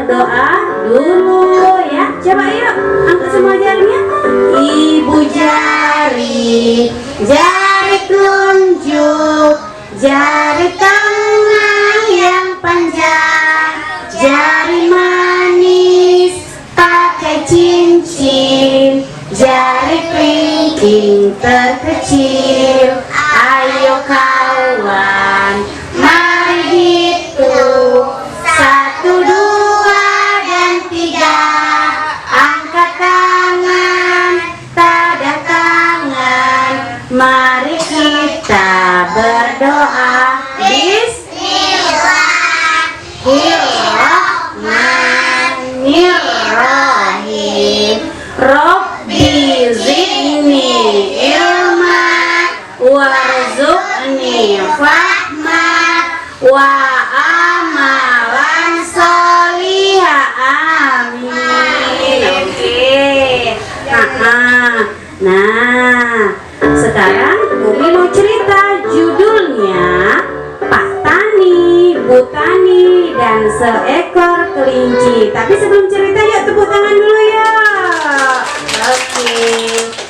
berdoa dulu ya. Coba yuk, angkat semua jarinya. Ibu jari, jari telunjuk, jari tengah yang panjang, jari manis pakai cincin, jari kelingking terkecil. Ayo kawan, mari hitung 1, 2, dan 3. Angkat tangan, tadah tangan. Mari kita berdoa. Bismillahirrahmanirrahim. Rabbi zidni ilma warzuqni fahma wa amalan sholiha. Amin. Oke. Nah, sekarang Umi mau cerita, judulnya Pak Tani, Bu Tani, dan seekor kelinci. Tapi sebelum cerita, yuk tepuk tangan dulu ya. Oke,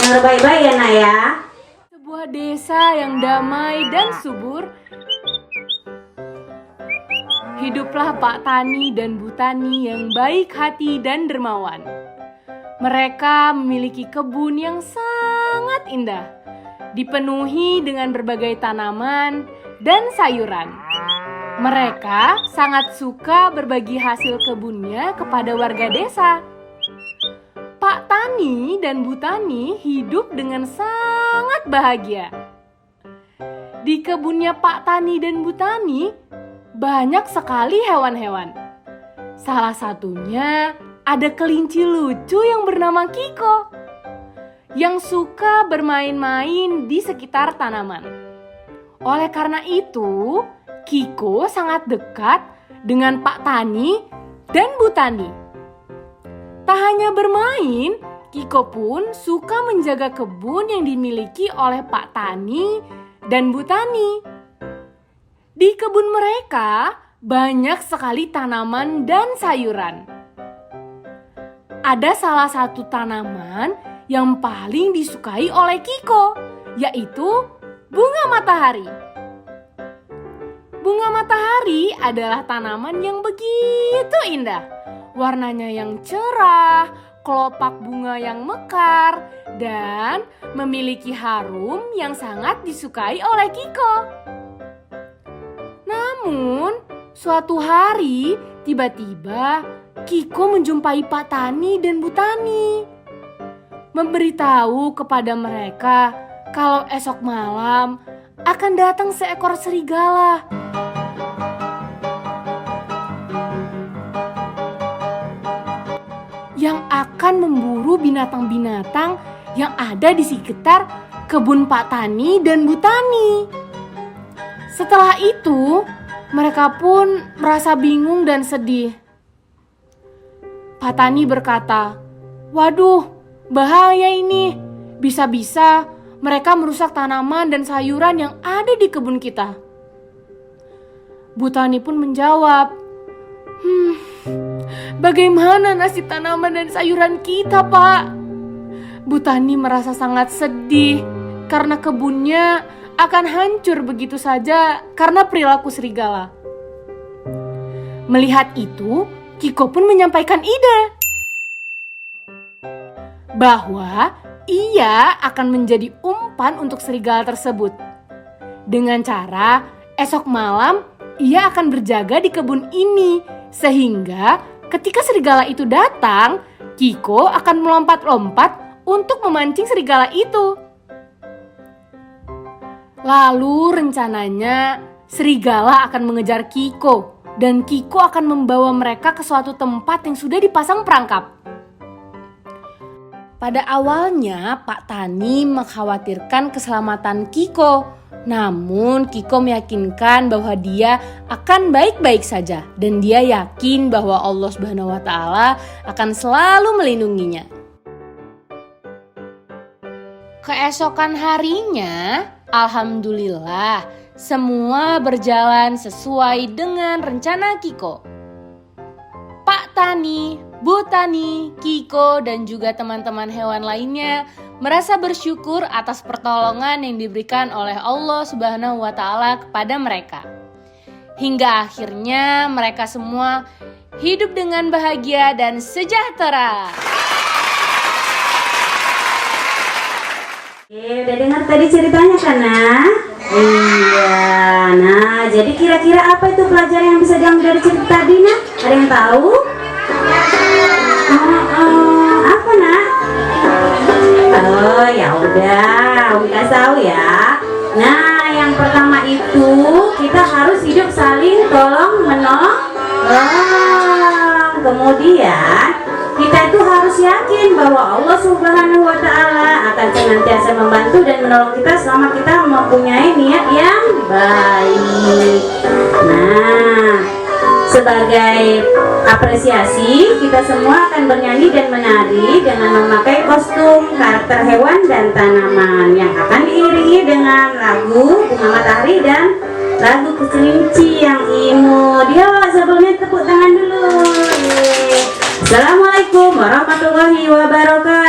dengar baik-baik ya Nak ya. Sebuah desa yang damai dan subur, hiduplah Pak Tani dan Bu Tani yang baik hati dan dermawan. Mereka memiliki kebun yang sangat indah, dipenuhi dengan berbagai tanaman dan sayuran. Mereka sangat suka berbagi hasil kebunnya kepada warga desa. Pak Tani dan Bu Tani hidup dengan sangat bahagia. Di kebunnya Pak Tani dan Bu Tani banyak sekali hewan-hewan. Salah satunya ada kelinci lucu yang bernama Kiko, yang suka bermain-main di sekitar tanaman. Oleh karena itu, Kiko sangat dekat dengan Pak Tani dan Bu Tani. Tak hanya bermain, Kiko pun suka menjaga kebun yang dimiliki oleh Pak Tani dan Bu Tani. Di kebun mereka banyak sekali tanaman dan sayuran. Ada salah satu tanaman yang paling disukai oleh Kiko, yaitu bunga matahari. Bunga matahari adalah tanaman yang begitu indah. Warnanya yang cerah, kelopak bunga yang mekar, dan memiliki harum yang sangat disukai oleh Kiko. Namun, suatu hari tiba-tiba Kiko menjumpai Pak Tani dan Bu Tani, memberitahu kepada mereka kalau esok malam akan datang seekor serigala. Yang akan memburu binatang-binatang yang ada di sekitar kebun Pak Tani dan Bu Tani. Setelah itu, mereka pun merasa bingung dan sedih. Pak Tani berkata, "Waduh, bahaya ini. Bisa-bisa mereka merusak tanaman dan sayuran yang ada di kebun kita." Bu Tani pun menjawab, "Bagaimana nasib tanaman dan sayuran kita, Pak?" Bu Tani merasa sangat sedih karena kebunnya akan hancur begitu saja karena perilaku serigala. Melihat itu, Kiko pun menyampaikan ide bahwa ia akan menjadi umpan untuk serigala tersebut. Dengan cara esok malam ia akan berjaga di kebun ini, sehingga ketika serigala itu datang, Kiko akan melompat-lompat untuk memancing serigala itu. Lalu rencananya serigala akan mengejar Kiko, dan Kiko akan membawa mereka ke suatu tempat yang sudah dipasang perangkap. Pada awalnya Pak Tani mengkhawatirkan keselamatan Kiko, namun Kiko meyakinkan bahwa dia akan baik-baik saja, dan dia yakin bahwa Allah Subhanahu wa Ta'ala akan selalu melindunginya. Keesokan harinya, alhamdulillah, semua berjalan sesuai dengan rencana Kiko. Pak Pak Tani, Bu Tani, Kiko, dan juga teman-teman hewan lainnya merasa bersyukur atas pertolongan yang diberikan oleh Allah Subhanahu wa Ta'ala kepada mereka. Hingga akhirnya mereka semua hidup dengan bahagia dan sejahtera. Udah dengar tadi ceritanya kan, Nah? Iya. Nah, jadi kira-kira apa itu pelajaran yang bisa diambil dari cerita tadi, Nah? Ada yang tahu? Apa, Nak? Oh, ya udah, Umi kasih tahu ya. Nah, yang pertama itu kita harus hidup saling tolong menolong. Kemudian kita itu harus yakin bahwa Allah Subhanahu wa Ta'ala akan senantiasa membantu dan menolong kita selama kita mempunyai niat yang baik. Nah, sebagai apresiasi, kita semua akan bernyanyi dan menari dengan memakai kostum karakter hewan dan tanaman yang akan diiringi dengan lagu Bunga Matahari dan lagu Kelinci yang imut. Yuk, sebelumnya tepuk tangan dulu. Assalamualaikum warahmatullahi wabarakatuh.